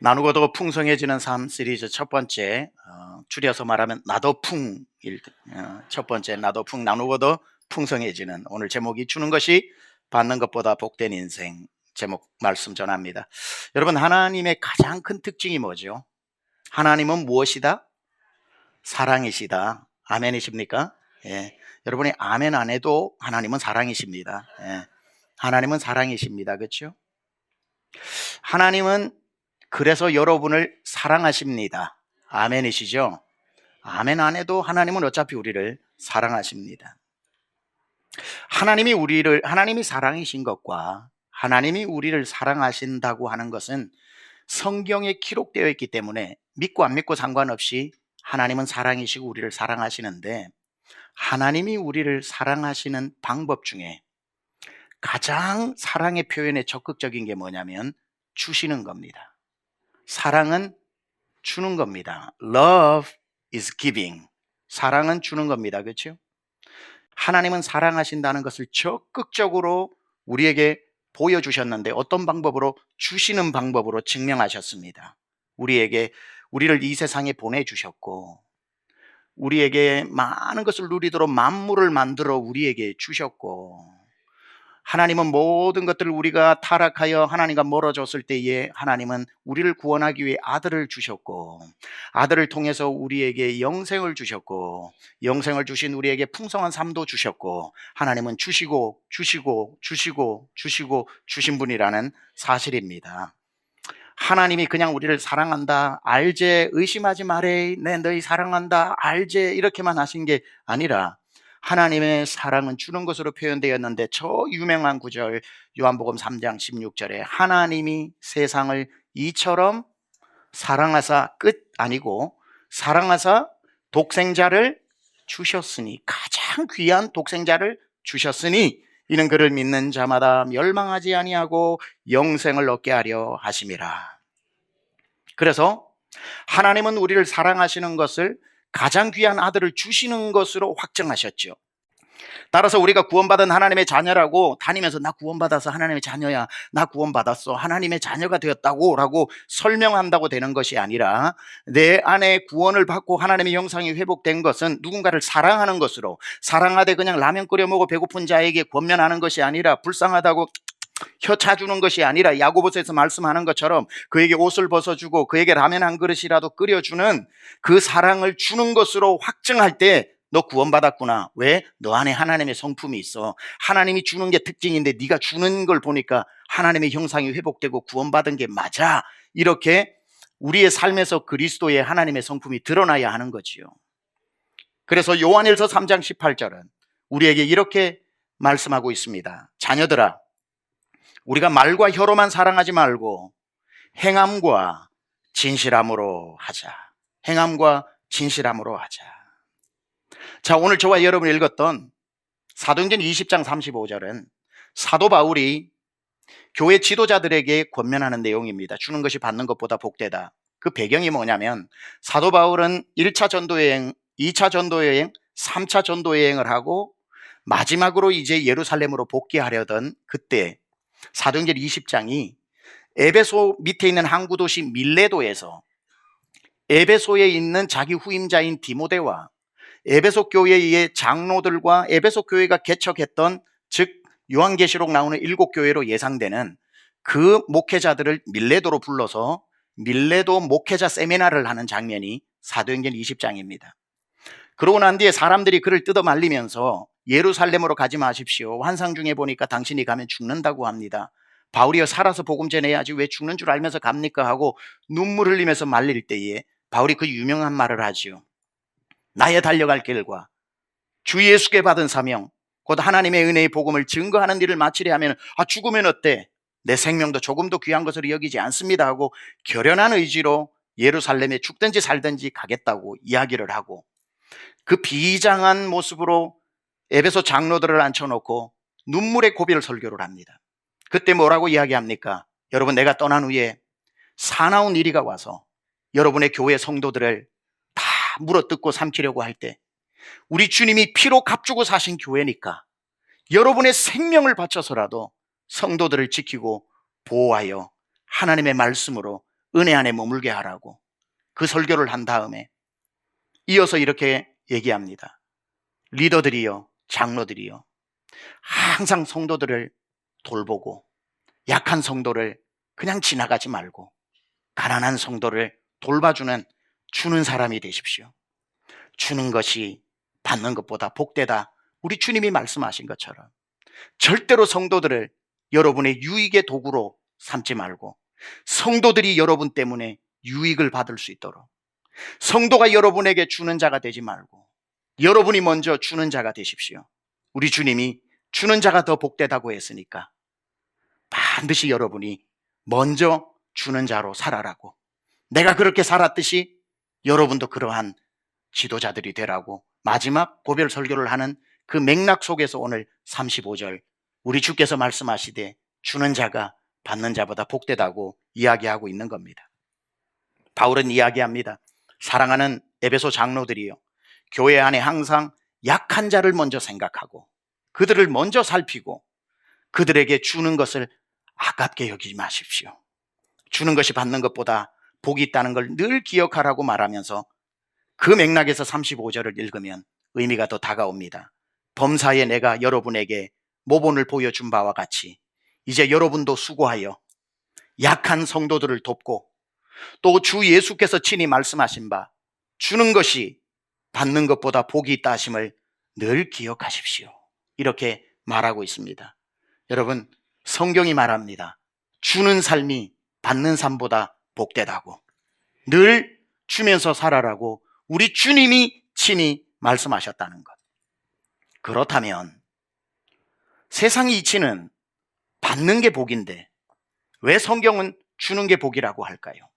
나누고도 풍성해지는 삶 시리즈 첫 번째, 줄여서 말하면 나도 첫 번째 나도 나누고도 풍성해지는, 오늘 제목이 주는 것이 받는 것보다 복된 인생, 제목 말씀 전합니다. 여러분, 하나님의 가장 큰 특징이 뭐죠? 하나님은 무엇이다? 사랑이시다. 아멘이십니까? 예. 여러분이 아멘 안 해도 하나님은 사랑이십니다. 예. 하나님은 사랑이십니다. 그렇죠? 하나님은 그래서 여러분을 사랑하십니다. 아멘이시죠? 아멘 안 해도 하나님은 어차피 우리를 사랑하십니다. 하나님이 사랑이신 것과 하나님이 우리를 사랑하신다고 하는 것은 성경에 기록되어 있기 때문에 믿고 안 믿고 상관없이 하나님은 사랑이시고 우리를 사랑하시는데, 하나님이 우리를 사랑하시는 방법 중에 가장 사랑의 표현에 적극적인 게 뭐냐면 주시는 겁니다. 사랑은 주는 겁니다. Love is giving. 사랑은 주는 겁니다. 그렇죠? 하나님은 사랑하신다는 것을 적극적으로 우리에게 보여주셨는데, 어떤 방법으로? 주시는 방법으로 증명하셨습니다. 우리를 이 세상에 보내주셨고, 우리에게 많은 것을 누리도록 만물을 만들어 우리에게 주셨고, 하나님은 모든 것들을 우리가 타락하여 하나님과 멀어졌을 때에 하나님은 우리를 구원하기 위해 아들을 주셨고, 아들을 통해서 우리에게 영생을 주셨고, 영생을 주신 우리에게 풍성한 삶도 주셨고, 하나님은 주시고 주신 분이라는 사실입니다. 하나님이 그냥 우리를 사랑한다, 알제, 의심하지 마래, 내 너희 사랑한다, 알제, 이렇게만 하신 게 아니라 하나님의 사랑은 주는 것으로 표현되었는데, 저 유명한 구절 요한복음 3장 16절에 하나님이 세상을 이처럼 사랑하사, 끝 아니고 사랑하사 독생자를 주셨으니, 가장 귀한 독생자를 주셨으니 이는 그를 믿는 자마다 멸망하지 아니하고 영생을 얻게 하려 하심이라. 그래서 하나님은 우리를 사랑하시는 것을 가장 귀한 아들을 주시는 것으로 확정하셨죠. 따라서 우리가 구원받은 하나님의 자녀라고 다니면서 나 구원받아서 하나님의 자녀야, 나 구원받았어, 하나님의 자녀가 되었다고 라고 설명한다고 되는 것이 아니라, 내 안에 구원을 받고 하나님의 형상이 회복된 것은 누군가를 사랑하는 것으로, 사랑하되 그냥 라면 끓여 먹어 배고픈 자에게 권면하는 것이 아니라, 불쌍하다고 혀 차주는 것이 아니라, 야고보서에서 말씀하는 것처럼 그에게 옷을 벗어주고 그에게 라면 한 그릇이라도 끓여주는 그 사랑을 주는 것으로 확증할 때 너 구원받았구나. 왜? 너 안에 하나님의 성품이 있어. 하나님이 주는 게 특징인데 네가 주는 걸 보니까 하나님의 형상이 회복되고 구원받은 게 맞아. 이렇게 우리의 삶에서 그리스도의 하나님의 성품이 드러나야 하는 거지요. 그래서 요한일서 3장 18절은 우리에게 이렇게 말씀하고 있습니다. 자녀들아, 우리가 말과 혀로만 사랑하지 말고 행함과 진실함으로 하자. 행함과 진실함으로 하자. 자, 오늘 저와 여러분이 읽었던 사도행전 20장 35절은 사도 바울이 교회 지도자들에게 권면하는 내용입니다. 주는 것이 받는 것보다 복되다. 그 배경이 뭐냐면, 사도 바울은 1차 전도여행, 2차 전도여행, 3차 전도여행을 하고 마지막으로 이제 예루살렘으로 복귀하려던 그때 사도행전 20장이 에베소 밑에 있는 항구 도시 밀레도에서 에베소에 있는 자기 후임자인 디모데와 에베소 교회의 장로들과 에베소 교회가 개척했던, 즉 요한계시록 나오는 7교회로 예상되는 그 목회자들을 밀레도로 불러서 밀레도 목회자 세미나를 하는 장면이 사도행전 20장입니다. 그러고 난 뒤에 사람들이 그를 뜯어 말리면서 예루살렘으로 가지 마십시오. 환상 중에 보니까 당신이 가면 죽는다고 합니다. 바울이여, 살아서 복음 전해야지 왜 죽는 줄 알면서 갑니까? 하고 눈물 흘리면서 말릴 때에 바울이 그 유명한 말을 하지요. 나의 달려갈 길과 주 예수께 받은 사명, 곧 하나님의 은혜의 복음을 증거하는 일을 마치려 하면, 죽으면 어때? 내 생명도 조금도 귀한 것으로 여기지 않습니다 하고 결연한 의지로 예루살렘에 죽든지 살든지 가겠다고 이야기를 하고, 그 비장한 모습으로 에베소 장로들을 앉혀놓고 눈물의 고비를 설교를 합니다. 그때 뭐라고 이야기합니까? 여러분, 내가 떠난 후에 사나운 이리가 와서 여러분의 교회 성도들을 다 물어뜯고 삼키려고 할 때, 우리 주님이 피로 값주고 사신 교회니까 여러분의 생명을 바쳐서라도 성도들을 지키고 보호하여 하나님의 말씀으로 은혜 안에 머물게 하라고 그 설교를 한 다음에 이어서 이렇게 얘기합니다. 리더들이요, 장로들이요, 항상 성도들을 돌보고 약한 성도를 그냥 지나가지 말고 가난한 성도를 돌봐주는 주는 사람이 되십시오. 주는 것이 받는 것보다 복되다. 우리 주님이 말씀하신 것처럼 절대로 성도들을 여러분의 유익의 도구로 삼지 말고 성도들이 여러분 때문에 유익을 받을 수 있도록 성도가 여러분에게 주는 자가 되지 말고 여러분이 먼저 주는 자가 되십시오. 우리 주님이 주는 자가 더 복되다고 했으니까 반드시 여러분이 먼저 주는 자로 살아라고, 내가 그렇게 살았듯이 여러분도 그러한 지도자들이 되라고 마지막 고별 설교를 하는 그 맥락 속에서 오늘 35절 우리 주께서 말씀하시되 주는 자가 받는 자보다 복되다고 이야기하고 있는 겁니다. 바울은 이야기합니다. 사랑하는 에베소 장로들이요, 교회 안에 항상 약한 자를 먼저 생각하고 그들을 먼저 살피고 그들에게 주는 것을 아깝게 여기지 마십시오. 주는 것이 받는 것보다 복이 있다는 걸 늘 기억하라고 말하면서 그 맥락에서 35절을 읽으면 의미가 더 다가옵니다. 범사에 내가 여러분에게 모본을 보여준 바와 같이 이제 여러분도 수고하여 약한 성도들을 돕고 또 주 예수께서 친히 말씀하신 바 주는 것이 받는 것보다 복이 있다 하심을 늘 기억하십시오. 이렇게 말하고 있습니다. 여러분, 성경이 말합니다. 주는 삶이 받는 삶보다 복되다고, 늘 주면서 살아라고 우리 주님이 친히 말씀하셨다는 것. 그렇다면 세상의 이치는 받는 게 복인데 왜 성경은 주는 게 복이라고 할까요?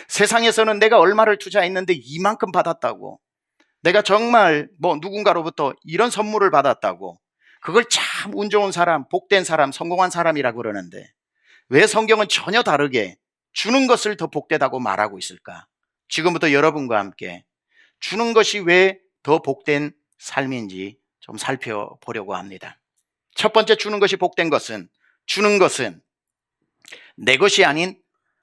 세상에서는 내가 얼마를 투자했는데 이만큼 받았다고, 내가 정말 누군가로부터 이런 선물을 받았다고, 그걸 참 운 좋은 사람, 복된 사람, 성공한 사람이라고 그러는데 왜 성경은 전혀 다르게 주는 것을 더 복되다고 말하고 있을까? 지금부터 여러분과 함께 주는 것이 왜 더 복된 삶인지 좀 살펴보려고 합니다. 첫 번째, 주는 것이 복된 것은, 주는 것은 내 것이 아닌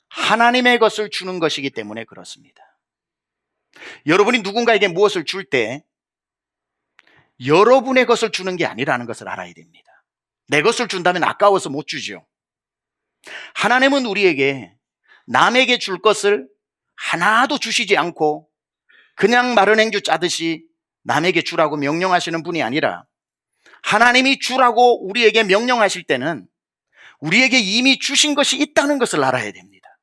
하나님의 것을 주는 것이기 때문에 그렇습니다. 여러분이 누군가에게 무엇을 줄 때 여러분의 것을 주는 게 아니라는 것을 알아야 됩니다. 내 것을 준다면 아까워서 못 주죠. 하나님은 우리에게 남에게 줄 것을 하나도 주시지 않고 그냥 마른 행주 짜듯이 남에게 주라고 명령하시는 분이 아니라, 하나님이 주라고 우리에게 명령하실 때는 우리에게 이미 주신 것이 있다는 것을 알아야 됩니다.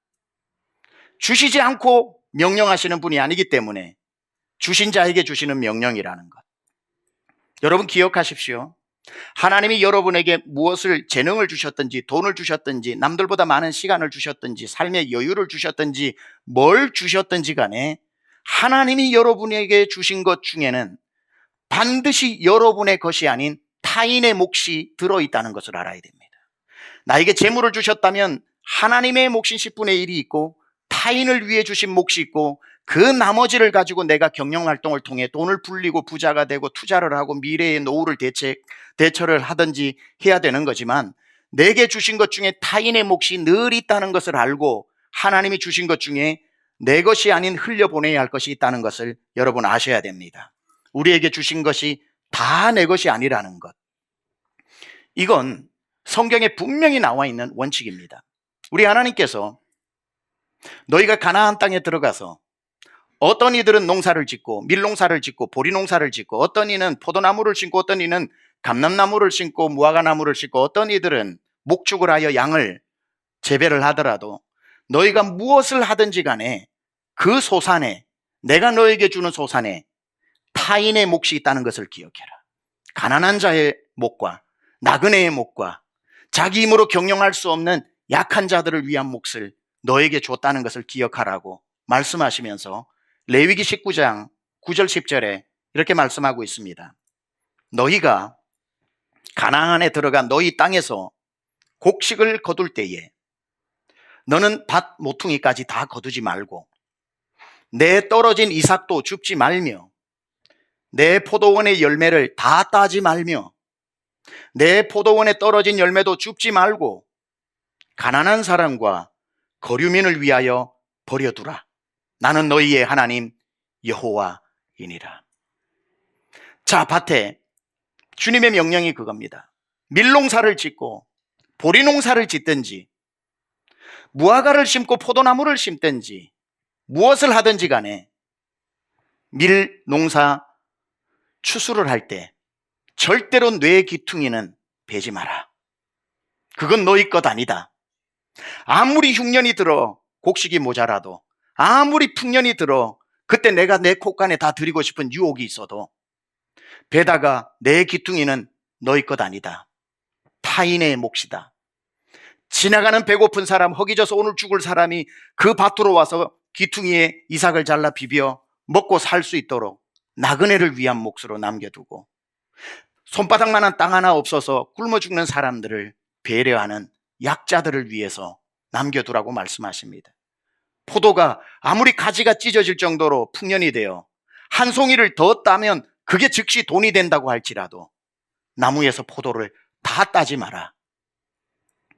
주시지 않고 명령하시는 분이 아니기 때문에 주신 자에게 주시는 명령이라는 것. 여러분 기억하십시오. 하나님이 여러분에게 무엇을, 재능을 주셨든지 돈을 주셨든지 남들보다 많은 시간을 주셨든지 삶의 여유를 주셨든지 뭘 주셨든지 간에 하나님이 여러분에게 주신 것 중에는 반드시 여러분의 것이 아닌 타인의 몫이 들어있다는 것을 알아야 됩니다. 나에게 재물을 주셨다면 하나님의 몫인 10분의 1이 있고 타인을 위해 주신 몫이 있고 그 나머지를 가지고 내가 경영활동을 통해 돈을 불리고 부자가 되고 투자를 하고 미래의 노후를 대처를 하든지 해야 되는 거지만, 내게 주신 것 중에 타인의 몫이 늘 있다는 것을 알고 하나님이 주신 것 중에 내 것이 아닌 흘려보내야 할 것이 있다는 것을 여러분 아셔야 됩니다. 우리에게 주신 것이 다 내 것이 아니라는 것. 이건 성경에 분명히 나와 있는 원칙입니다. 우리 하나님께서 너희가 가나안 땅에 들어가서 어떤 이들은 농사를 짓고 밀농사를 짓고 보리농사를 짓고 어떤 이는 포도나무를 심고 어떤 이는 감람나무를 심고 무화과나무를 심고 어떤 이들은 목축을 하여 양을 재배를 하더라도 너희가 무엇을 하든지 간에 그 소산에, 내가 너에게 주는 소산에 타인의 몫이 있다는 것을 기억해라. 가난한 자의 몫과 나그네의 몫과 자기 힘으로 경영할 수 없는 약한 자들을 위한 몫을 너에게 줬다는 것을 기억하라고 말씀하시면서 레위기 19장 9절 10절에 이렇게 말씀하고 있습니다. 너희가 가나안에 들어가 너희 땅에서 곡식을 거둘 때에 너는 밭 모퉁이까지 다 거두지 말고 내 떨어진 이삭도 줍지 말며 내 포도원의 열매를 다 따지 말며 내 포도원에 떨어진 열매도 줍지 말고 가난한 사람과 거류민을 위하여 버려두라. 나는 너희의 하나님 여호와이니라. 자, 밭에 주님의 명령이 그겁니다. 밀농사를 짓고 보리농사를 짓든지 무화과를 심고 포도나무를 심든지 무엇을 하든지 간에 밀농사 추수를 할 때 절대로 뇌 귀퉁이는 베지 마라. 그건 너희 것 아니다. 아무리 흉년이 들어 곡식이 모자라도, 아무리 풍년이 들어 그때 내가 내 콧간에 다 드리고 싶은 유혹이 있어도 베다가 내 귀퉁이는 너희 것 아니다. 타인의 몫이다. 지나가는 배고픈 사람, 허기져서 오늘 죽을 사람이 그 밭으로 와서 귀퉁이에 이삭을 잘라 비벼 먹고 살 수 있도록 나그네를 위한 몫으로 남겨두고, 손바닥만한 땅 하나 없어서 굶어 죽는 사람들을 배려하는 약자들을 위해서 남겨두라고 말씀하십니다. 포도가 아무리 가지가 찢어질 정도로 풍년이 되어 한 송이를 더 따면 그게 즉시 돈이 된다고 할지라도 나무에서 포도를 다 따지 마라.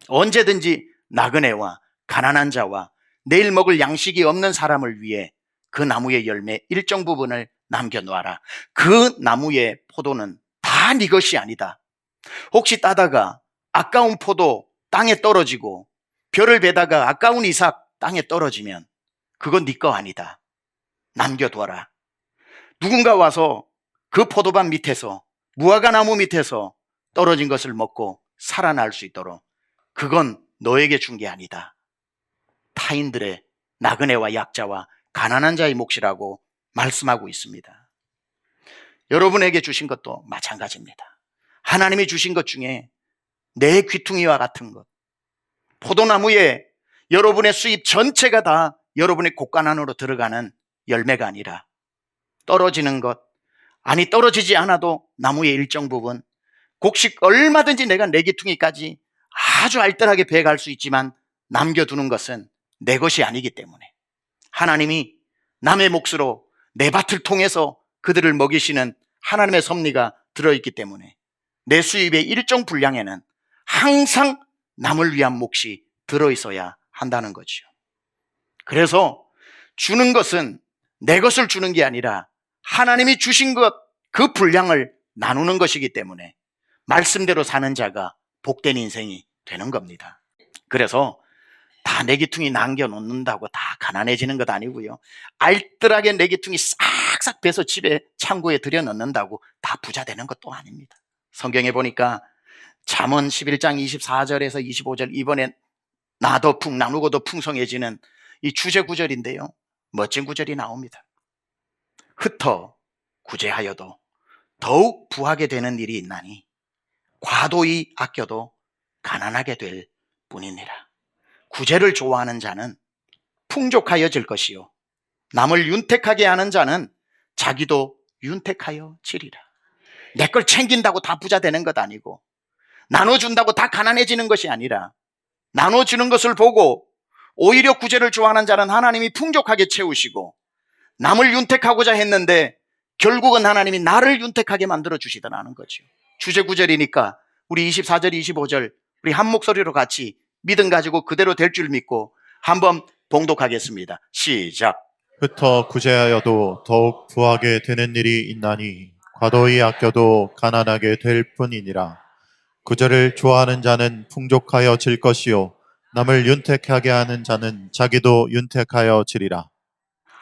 언제든지 나그네와 가난한 자와 내일 먹을 양식이 없는 사람을 위해 그 나무의 열매 일정 부분을 남겨놓아라. 그 나무의 포도는 다 네 것이 아니다. 혹시 따다가 아까운 포도 땅에 떨어지고 벼를 베다가 아까운 이삭 땅에 떨어지면 그건 네 거 아니다. 남겨둬라. 누군가 와서 그 포도밭 밑에서, 무화과 나무 밑에서 떨어진 것을 먹고 살아날 수 있도록 그건 너에게 준 게 아니다. 타인들의, 나그네와 약자와 가난한 자의 몫이라고 말씀하고 있습니다. 여러분에게 주신 것도 마찬가지입니다. 하나님이 주신 것 중에 내 귀퉁이와 같은 것, 포도나무에 여러분의 수입 전체가 다 여러분의 곳간 안으로 들어가는 열매가 아니라 떨어지는 것, 아니 떨어지지 않아도 나무의 일정 부분, 곡식 얼마든지 내가 내 귀퉁이까지 아주 알뜰하게 배갈 수 있지만 남겨두는 것은 내 것이 아니기 때문에 하나님이 남의 몫으로 내 밭을 통해서 그들을 먹이시는 하나님의 섭리가 들어있기 때문에 내 수입의 일정 분량에는 항상 남을 위한 몫이 들어있어야 한다는 거죠. 그래서 주는 것은 내 것을 주는 게 아니라 하나님이 주신 것, 그 분량을 나누는 것이기 때문에 말씀대로 사는 자가 복된 인생이 되는 겁니다. 그래서 다 내 귀퉁이 남겨놓는다고 다 가난해지는 것 아니고요. 알뜰하게 내 귀퉁이 싹싹 베서 집에 창고에 들여놓는다고 다 부자 되는 것도 아닙니다. 성경에 보니까 잠언 11장 24절에서 25절, 이번에 나도 나누고도 풍성해지는 이 주제 구절인데요. 멋진 구절이 나옵니다. 흩어 구제하여도 더욱 부하게 되는 일이 있나니 과도히 아껴도 가난하게 될 뿐이니라. 구제를 좋아하는 자는 풍족하여질 것이요, 남을 윤택하게 하는 자는 자기도 윤택하여지리라. 내 걸 챙긴다고 다 부자 되는 것 아니고, 나눠준다고 다 가난해지는 것이 아니라, 나눠주는 것을 보고 오히려 구제를 좋아하는 자는 하나님이 풍족하게 채우시고, 남을 윤택하고자 했는데 결국은 하나님이 나를 윤택하게 만들어 주시더라는 거죠. 주제 구절이니까 우리 24절 25절 우리 한 목소리로 같이 믿음 가지고 그대로 될 줄 믿고 한번 봉독하겠습니다. 시작. 흩어 구제하여도 더욱 부하게 되는 일이 있나니 과도히 아껴도 가난하게 될 뿐이니라. 구제를 좋아하는 자는 풍족하여질 것이요, 남을 윤택하게 하는 자는 자기도 윤택하여지리라.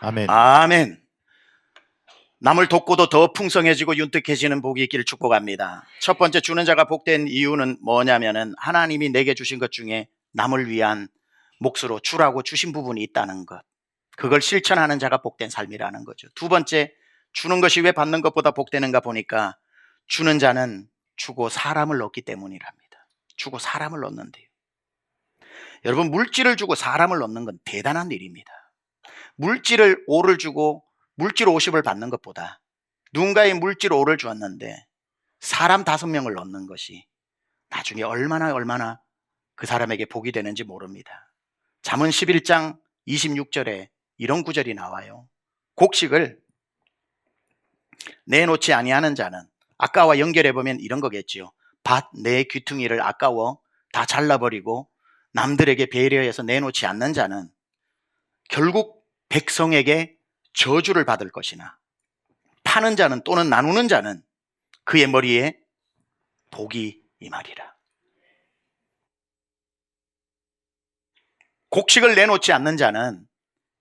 아멘. 아멘. 남을 돕고도 더 풍성해지고 윤택해지는 복이 있기를 축복합니다. 첫 번째, 주는 자가 복된 이유는 뭐냐면은 하나님이 내게 주신 것 중에 남을 위한 몫으로 주라고 주신 부분이 있다는 것, 그걸 실천하는 자가 복된 삶이라는 거죠. 두 번째, 주는 것이 왜 받는 것보다 복되는가 보니까 주는 자는 주고 사람을 얻기 때문이랍니다. 주고 사람을 얻는데요. 여러분, 물질을 주고 사람을 얻는 건 대단한 일입니다. 물질을 5를 주고 물질 50을 받는 것보다 누군가의 물질 5를 주었는데 사람 5명을 얻는 것이 나중에 얼마나 그 사람에게 복이 되는지 모릅니다. 잠언 11장 26절에 이런 구절이 나와요. 곡식을 내놓지 아니하는 자는, 아까와 연결해 보면 이런 거겠지요. 밭 내 귀퉁이를 아까워 다 잘라버리고 남들에게 배려해서 내놓지 않는 자는 결국 백성에게 저주를 받을 것이나 파는 자는 또는 나누는 자는 그의 머리에 복이 임하리라. 곡식을 내놓지 않는 자는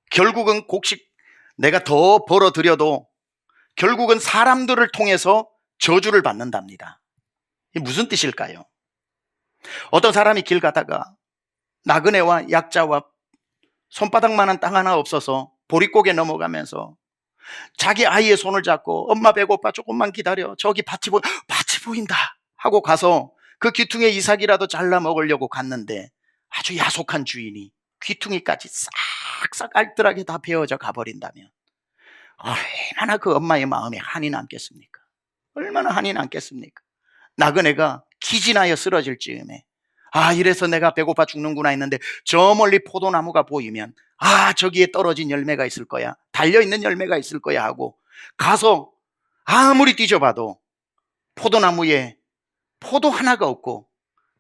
결국은 곡식 내가 더 벌어들여도 결국은 사람들을 통해서 저주를 받는답니다. 이게 무슨 뜻일까요? 어떤 사람이 길 가다가 나그네와 약자와 손바닥만한 땅 하나 없어서 보릿고개 넘어가면서 자기 아이의 손을 잡고 엄마 배고파 조금만 기다려 저기 밭이 보인다 하고 가서 그 귀퉁이에 이삭이라도 잘라 먹으려고 갔는데 아주 야속한 주인이 귀퉁이까지 싹싹 알뜰하게 다 베어져 가버린다면 얼마나 그 엄마의 마음에 한이 남겠습니까? 얼마나 한이 남겠습니까? 나그네가 기진하여 쓰러질 즈음에 이래서 내가 배고파 죽는구나 했는데 저 멀리 포도나무가 보이면 저기에 떨어진 열매가 있을 거야, 달려있는 열매가 있을 거야 하고 가서 아무리 뒤져봐도 포도나무에 포도 하나가 없고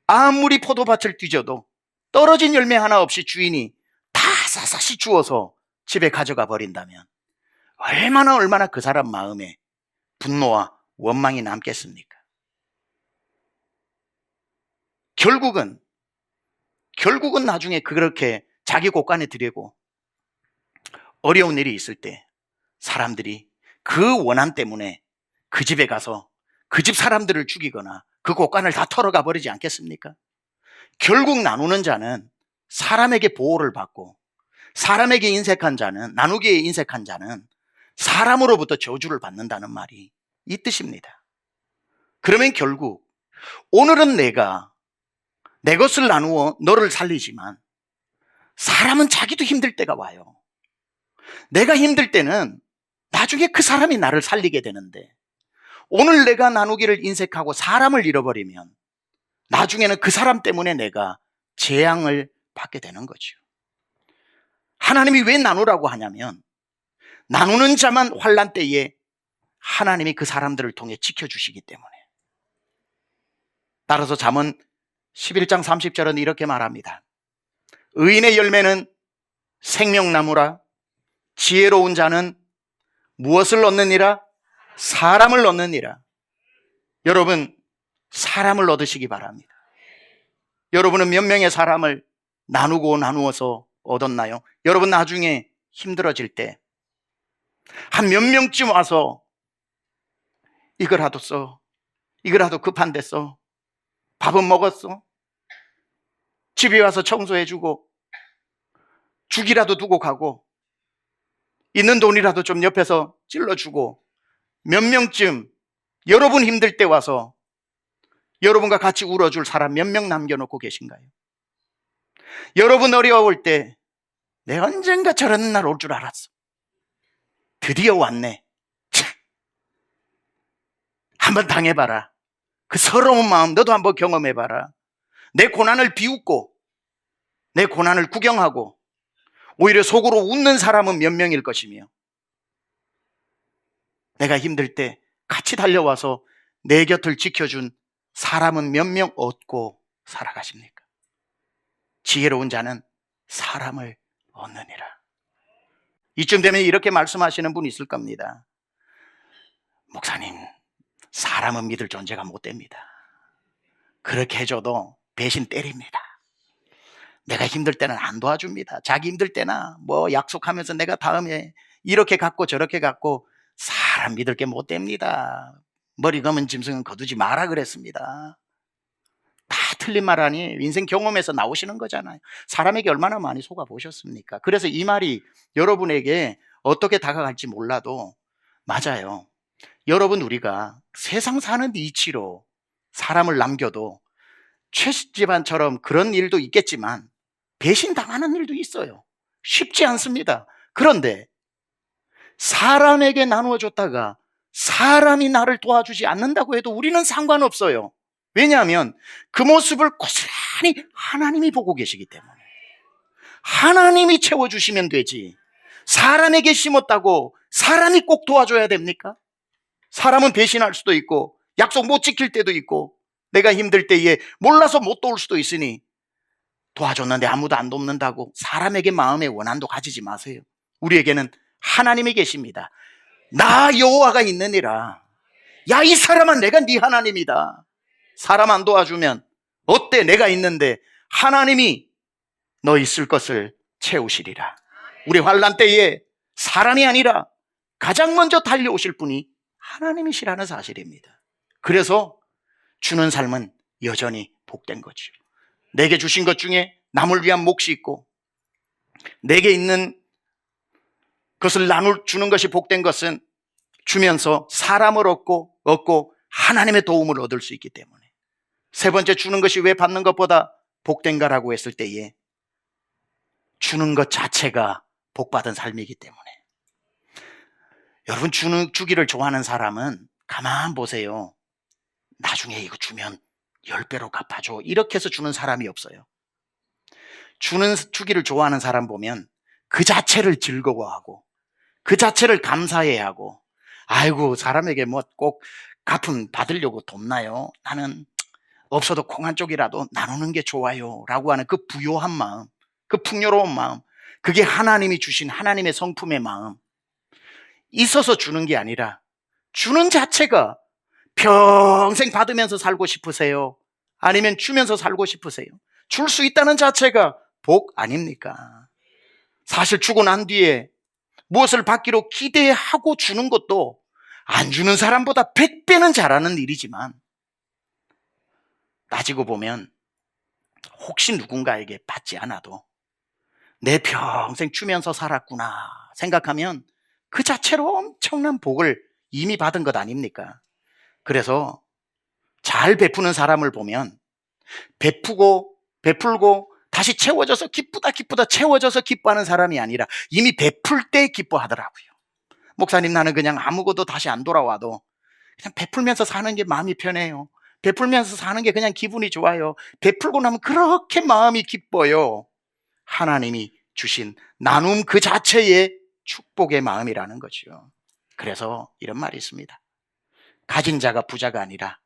아무리 포도밭을 뒤져도 떨어진 열매 하나 없이 주인이 다 샅샅이 주워서 집에 가져가 버린다면 얼마나 그 사람 마음에 분노와 원망이 남겠습니까? 결국은 나중에 그렇게 자기 곳간에 들이고 어려운 일이 있을 때 사람들이 그 원한 때문에 그 집에 가서 그 집 사람들을 죽이거나 그 곳간을 다 털어가 버리지 않겠습니까? 결국 나누는 자는 사람에게 보호를 받고 사람에게 인색한 자는, 나누기에 인색한 자는 사람으로부터 저주를 받는다는 말이 이 뜻입니다. 그러면 결국 오늘은 내가 내 것을 나누어 너를 살리지만 사람은 자기도 힘들 때가 와요. 내가 힘들 때는 나중에 그 사람이 나를 살리게 되는데 오늘 내가 나누기를 인색하고 사람을 잃어버리면 나중에는 그 사람 때문에 내가 재앙을 받게 되는 거죠. 하나님이 왜 나누라고 하냐면 나누는 자만 환난 때에 하나님이 그 사람들을 통해 지켜주시기 때문에. 따라서 잠언 11장 30절은 이렇게 말합니다. 의인의 열매는 생명나무라 지혜로운 자는 무엇을 얻느니라? 사람을 얻느니라. 여러분, 사람을 얻으시기 바랍니다. 여러분은 몇 명의 사람을 나누어서 얻었나요? 여러분 나중에 힘들어질 때 한 몇 명쯤 와서 이거라도 써, 이거라도 급한데 써, 밥은 먹었어, 집에 와서 청소해주고 죽이라도 두고 가고 있는 돈이라도 좀 옆에서 찔러주고 몇 명쯤 여러분 힘들 때 와서 여러분과 같이 울어줄 사람 몇 명 남겨놓고 계신가요? 여러분 어려울 때 내가 언젠가 저런 날 올 줄 알았어, 드디어 왔네, 한번 당해봐라, 그 서러운 마음 너도 한번 경험해봐라. 내 고난을 비웃고 내 고난을 구경하고 오히려 속으로 웃는 사람은 몇 명일 것이며 내가 힘들 때 같이 달려와서 내 곁을 지켜준 사람은 몇 명 얻고 살아가십니까? 지혜로운 자는 사람을 얻느니라. 이쯤 되면 이렇게 말씀하시는 분이 있을 겁니다. 목사님, 사람은 믿을 존재가 못 됩니다. 그렇게 해줘도 배신 때립니다. 내가 힘들 때는 안 도와줍니다. 자기 힘들 때나 뭐 약속하면서 내가 다음에 이렇게 갖고 저렇게 갖고 사람 믿을 게 못 됩니다. 머리 검은 짐승은 거두지 마라 그랬습니다. 다 틀린 말 아니에요. 인생 경험에서 나오시는 거잖아요. 사람에게 얼마나 많이 속아 보셨습니까? 그래서 이 말이 여러분에게 어떻게 다가갈지 몰라도 맞아요. 여러분, 우리가 세상 사는 이치로 사람을 남겨도 최 집안처럼 그런 일도 있겠지만 배신당하는 일도 있어요. 쉽지 않습니다. 그런데 사람에게 나누어 줬다가 사람이 나를 도와주지 않는다고 해도 우리는 상관없어요. 왜냐하면 그 모습을 고스란히 하나님이 보고 계시기 때문에. 하나님이 채워주시면 되지, 사람에게 심었다고 사람이 꼭 도와줘야 됩니까? 사람은 배신할 수도 있고 약속 못 지킬 때도 있고 내가 힘들 때에 몰라서 못 도울 수도 있으니 도와줬는데 아무도 안 돕는다고 사람에게 마음의 원한도 가지지 마세요. 우리에게는 하나님이 계십니다. 나 여호와가 있느니라. 야, 이 사람아, 내가 네 하나님이다. 사람 안 도와주면 어때? 내가 있는데 하나님이 너 있을 것을 채우시리라. 우리 환난 때에 사람이 아니라 가장 먼저 달려오실 분이 하나님이시라는 사실입니다. 그래서 주는 삶은 여전히 복된 거죠. 내게 주신 것 중에 남을 위한 몫이 있고, 내게 있는 것을 주는 것이 복된 것은 주면서 사람을 얻고 하나님의 도움을 얻을 수 있기 때문에. 세 번째, 주는 것이 왜 받는 것보다 복된가라고 했을 때에 주는 것 자체가 복받은 삶이기 때문에. 여러분, 주기를 좋아하는 사람은 가만 보세요. 나중에 이거 주면 10배로 갚아줘, 이렇게 해서 주는 사람이 없어요. 주기를 좋아하는 사람 보면 그 자체를 즐거워하고 그 자체를 감사해야 하고, 아이고, 사람에게 뭐 꼭 갚음 받으려고 돕나요? 나는 없어도 콩 한 쪽이라도 나누는 게 좋아요 라고 하는 그 부요한 마음, 그 풍요로운 마음, 그게 하나님이 주신 하나님의 성품의 마음. 있어서 주는 게 아니라 주는 자체가, 평생 받으면서 살고 싶으세요? 아니면 주면서 살고 싶으세요? 줄 수 있다는 자체가 복 아닙니까? 사실 주고 난 뒤에 무엇을 받기로 기대하고 주는 것도 안 주는 사람보다 100배는 잘하는 일이지만, 따지고 보면 혹시 누군가에게 받지 않아도 내 평생 주면서 살았구나 생각하면 그 자체로 엄청난 복을 이미 받은 것 아닙니까? 그래서 잘 베푸는 사람을 보면 베풀고 다시 채워져서 기쁘다 채워져서 기뻐하는 사람이 아니라 이미 베풀 때 기뻐하더라고요. 목사님, 나는 그냥 아무것도 다시 안 돌아와도 그냥 베풀면서 사는 게 마음이 편해요. 베풀면서 사는 게 그냥 기분이 좋아요. 베풀고 나면 그렇게 마음이 기뻐요. 하나님이 주신 나눔 그 자체의 축복의 마음이라는 거죠. 그래서 이런 말이 있습니다. 가진 자가 부자가 아니라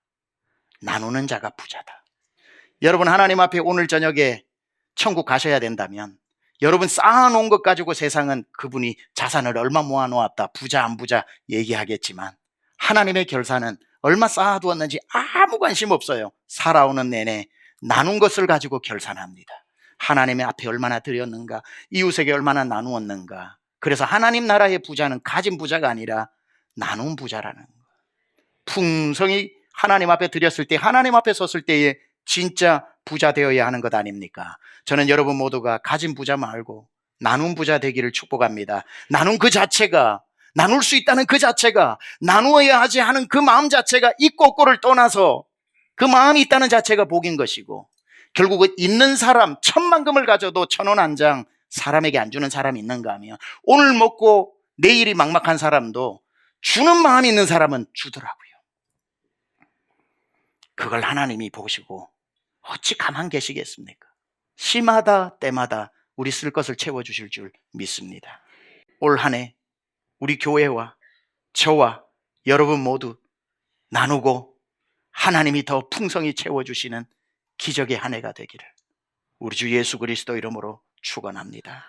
나누는 자가 부자다. 여러분, 하나님 앞에 오늘 저녁에 천국 가셔야 된다면 여러분 쌓아놓은 것 가지고 세상은 그분이 자산을 얼마 모아놓았다, 부자 안 부자 얘기하겠지만, 하나님의 결산은 얼마 쌓아두었는지 아무 관심 없어요. 살아오는 내내 나눈 것을 가지고 결산합니다. 하나님의 앞에 얼마나 드렸는가, 이웃에게 얼마나 나누었는가. 그래서 하나님 나라의 부자는 가진 부자가 아니라 나눈 부자라는 거. 풍성히 하나님 앞에 드렸을 때, 하나님 앞에 섰을 때에 진짜 부자 되어야 하는 것 아닙니까? 저는 여러분 모두가 가진 부자 말고 나눈 부자 되기를 축복합니다. 나눈 그 자체가, 나눌 수 있다는 그 자체가, 나누어야 하지 하는 그 마음 자체가 있고 없고를 떠나서 그 마음이 있다는 자체가 복인 것이고, 결국은 있는 사람 1,000만금을 가져도 1,000원 한 장 사람에게 안 주는 사람이 있는가 하면, 오늘 먹고 내일이 막막한 사람도 주는 마음이 있는 사람은 주더라고요. 그걸 하나님이 보시고 어찌 가만 계시겠습니까? 시마다 때마다 우리 쓸 것을 채워주실 줄 믿습니다. 올 한 해 우리 교회와 저와 여러분 모두 나누고 하나님이 더 풍성히 채워주시는 기적의 한 해가 되기를 우리 주 예수 그리스도 이름으로 축원합니다.